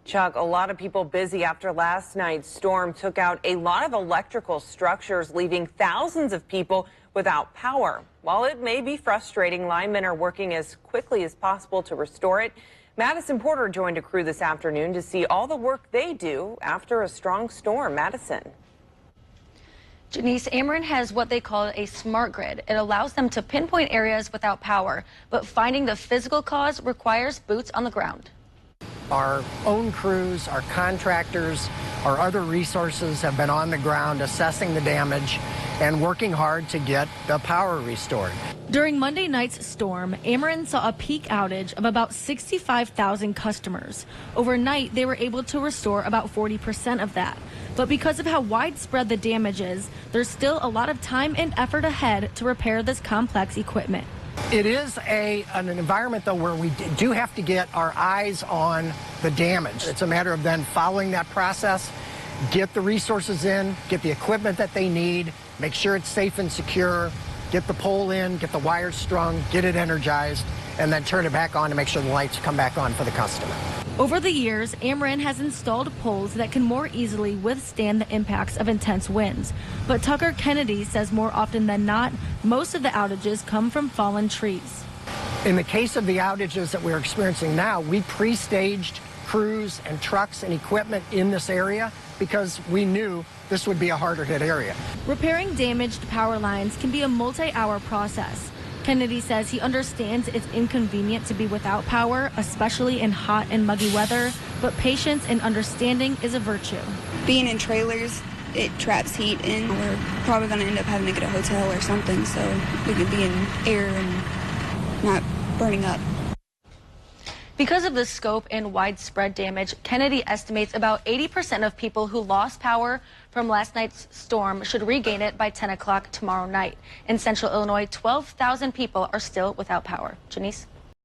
Chuck, a lot of people busy after last night's storm took out a lot of electrical structures, leaving thousands of people without power. While it may be frustrating, linemen are working as quickly as possible to restore it. Madison Porter joined a crew this afternoon to see all the work they do after a strong storm. Madison. Janice, Ameren has what they call a smart grid. It allows them to pinpoint areas without power, but finding the physical cause requires boots on the ground. Our own crews, our contractors, our other resources have been on the ground assessing the damage and working hard to get the power restored. During Monday night's storm, Ameren saw a peak outage of about 65,000 customers. Overnight, they were able to restore about 40% of that. But because of how widespread the damage is, there's still a lot of time and effort ahead to repair this complex equipment. It is an environment, though, where we do have to get our eyes on the damage. It's a matter of then following that process, get the resources in, get the equipment that they need, make sure it's safe and secure, get the pole in, get the wires strung, get it energized, and then turn it back on to make sure the lights come back on for the customer. Over the years, Ameren has installed poles that can more easily withstand the impacts of intense winds. But Tucker Kennedy says more often than not, most of the outages come from fallen trees. In the case of the outages that we're experiencing now, we pre-staged crews and trucks and equipment in this area because we knew this would be a harder hit area. Repairing damaged power lines can be a multi-hour process. Kennedy says he understands it's inconvenient to be without power, especially in hot and muggy weather, but patience and understanding is a virtue. Being in trailers, it traps heat, and we're probably going to end up having to get a hotel or something so we could be in air and not burning up. Because of the scope and widespread damage, Kennedy estimates about 80% of people who lost power from last night's storm should regain it by 10 o'clock tomorrow night. In central Illinois, 12,000 people are still without power. Janice?